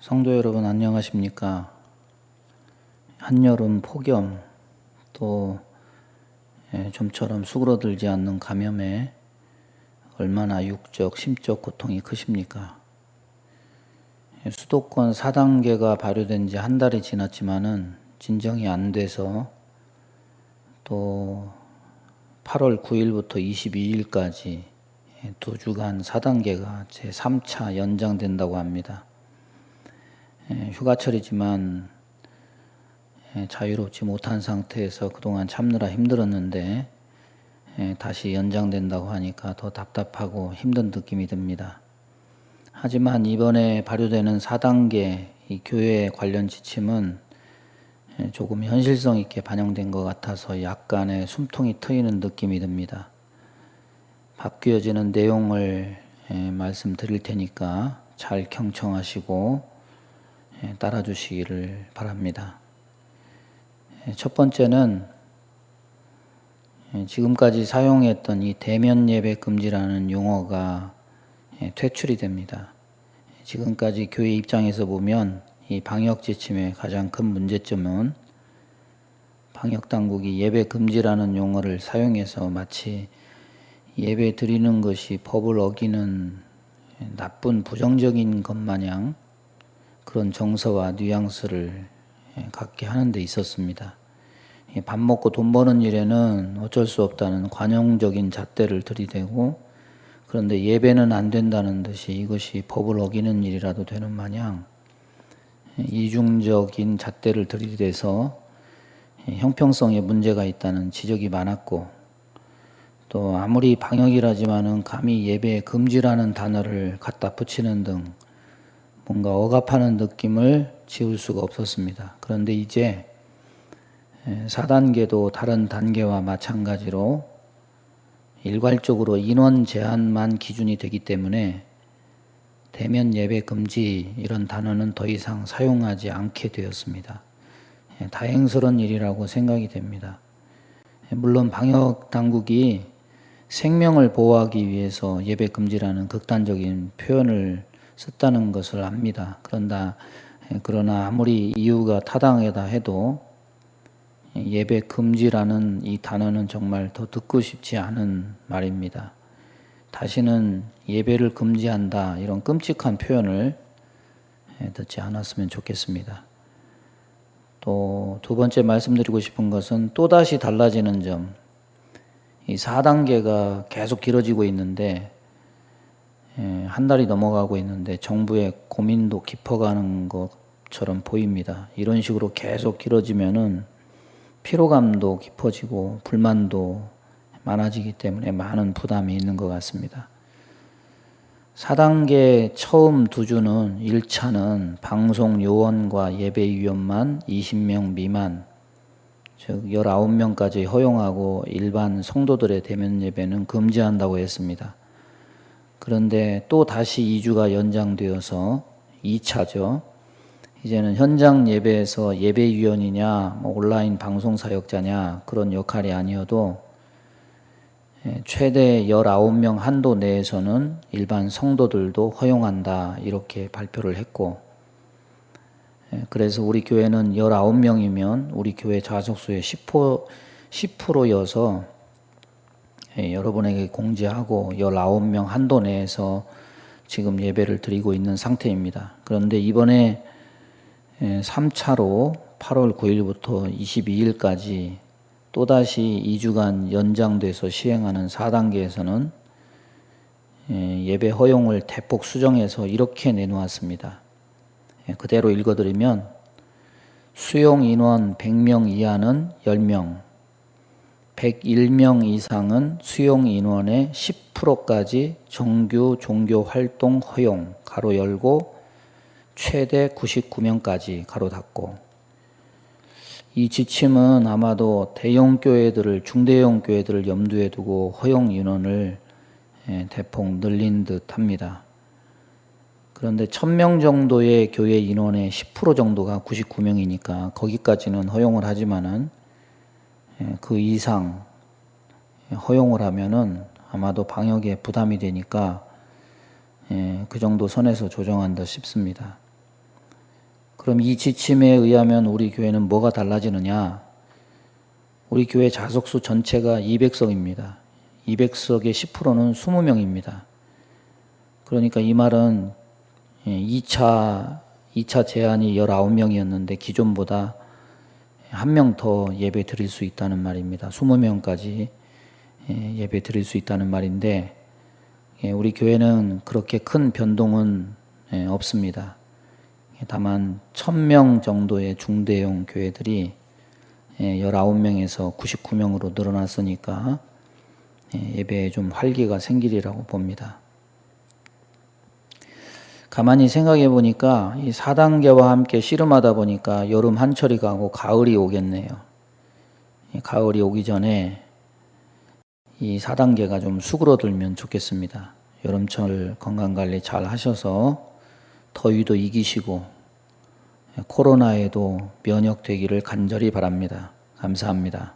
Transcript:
성도 여러분 안녕하십니까? 한여름 폭염 또 좀처럼 수그러들지 않는 감염에 얼마나 육적, 심적 고통이 크십니까? 수도권 4단계가 발효된 지 한 달이 지났지만은 진정이 안 돼서 또 8월 9일부터 22일까지 2주간 4단계가 제3차 연장된다고 합니다. 휴가철이지만 자유롭지 못한 상태에서 그동안 참느라 힘들었는데 다시 연장된다고 하니까 더 답답하고 힘든 느낌이 듭니다. 하지만 이번에 발효되는 4단계 이 교회 관련 지침은 조금 현실성 있게 반영된 것 같아서 약간의 숨통이 트이는 느낌이 듭니다. 바뀌어지는 내용을 말씀드릴 테니까 잘 경청하시고 따라주시기를 바랍니다. 첫 번째는 지금까지 사용했던 이 대면 예배 금지라는 용어가 퇴출이 됩니다. 지금까지 교회 입장에서 보면 이 방역 지침의 가장 큰 문제점은 방역 당국이 예배 금지라는 용어를 사용해서 마치 예배 드리는 것이 법을 어기는 나쁜 부정적인 것 마냥 그런 정서와 뉘앙스를 갖게 하는 데 있었습니다. 밥 먹고 돈 버는 일에는 어쩔 수 없다는 관용적인 잣대를 들이대고, 그런데 예배는 안 된다는 듯이 이것이 법을 어기는 일이라도 되는 마냥 이중적인 잣대를 들이대서 형평성에 문제가 있다는 지적이 많았고, 또 아무리 방역이라지만은 감히 예배 금지라는 단어를 갖다 붙이는 등 뭔가 억압하는 느낌을 지울 수가 없었습니다. 그런데 이제 4단계도 다른 단계와 마찬가지로 일괄적으로 인원 제한만 기준이 되기 때문에 대면 예배 금지 이런 단어는 더 이상 사용하지 않게 되었습니다. 다행스러운 일이라고 생각이 됩니다. 물론 방역 당국이 생명을 보호하기 위해서 예배 금지라는 극단적인 표현을 썼다는 것을 압니다. 그러나 아무리 이유가 타당하다 해도 예배 금지라는 이 단어는 정말 더 듣고 싶지 않은 말입니다. 다시는 예배를 금지한다 이런 끔찍한 표현을 듣지 않았으면 좋겠습니다. 또 두 번째 말씀드리고 싶은 것은 또다시 달라지는 점, 이 4단계가 계속 길어지고 있는데 한 달이 넘어가고 있는데 정부의 고민도 깊어가는 것처럼 보입니다. 이런 식으로 계속 길어지면은 피로감도 깊어지고 불만도 많아지기 때문에 많은 부담이 있는 것 같습니다. 4단계 처음 2주는 1차는 방송 요원과 예배위원만 20명 미만, 즉 19명까지 허용하고 일반 성도들의 대면 예배는 금지한다고 했습니다. 그런데 또 다시 2주가 연장되어서 2차죠. 이제는 현장 예배에서 예배위원이냐 온라인 방송 사역자냐 그런 역할이 아니어도 최대 19명 한도 내에서는 일반 성도들도 허용한다 이렇게 발표를 했고, 그래서 우리 교회는 19명이면 우리 교회 좌석수의 10%여서 여러분에게 공지하고 19명 한도 내에서 지금 예배를 드리고 있는 상태입니다. 그런데 이번에 3차로 8월 9일부터 22일까지 또다시 2주간 연장돼서 시행하는 4단계에서는 예배 허용을 대폭 수정해서 이렇게 내놓았습니다. 그대로 읽어드리면 수용 인원 100명 이하는 10명, 101명 이상은 수용 인원의 10%까지 정규 종교 활동 허용 가로 열고 최대 99명까지 가로 닫고, 이 지침은 아마도 대형 교회들을 중대형 교회들을 염두에 두고 허용 인원을 대폭 늘린 듯 합니다. 그런데 1000명 정도의 교회 인원의 10% 정도가 99명이니까 거기까지는 허용을 하지만은 그 이상 허용을 하면은 아마도 방역에 부담이 되니까 그 정도 선에서 조정한다 싶습니다. 그럼 이 지침에 의하면 우리 교회는 뭐가 달라지느냐? 우리 교회 좌석수 전체가 200석입니다. 200석의 10%는 20명입니다. 그러니까 이 말은 2차 제한이 19명이었는데 기존보다 한 명 더 예배 드릴 수 있다는 말입니다. 20명까지 예배 드릴 수 있다는 말인데 우리 교회는 그렇게 큰 변동은 없습니다. 다만 1000명 정도의 중대형 교회들이 19명에서 99명으로 늘어났으니까 예배에 좀 활기가 생기리라고 봅니다. 가만히 생각해 보니까 이 4단계와 함께 씨름하다 보니까 여름 한철이 가고 가을이 오겠네요. 가을이 오기 전에 이 4단계가 좀 수그러들면 좋겠습니다. 여름철 건강관리 잘 하셔서 더위도 이기시고 코로나에도 면역되기를 간절히 바랍니다. 감사합니다.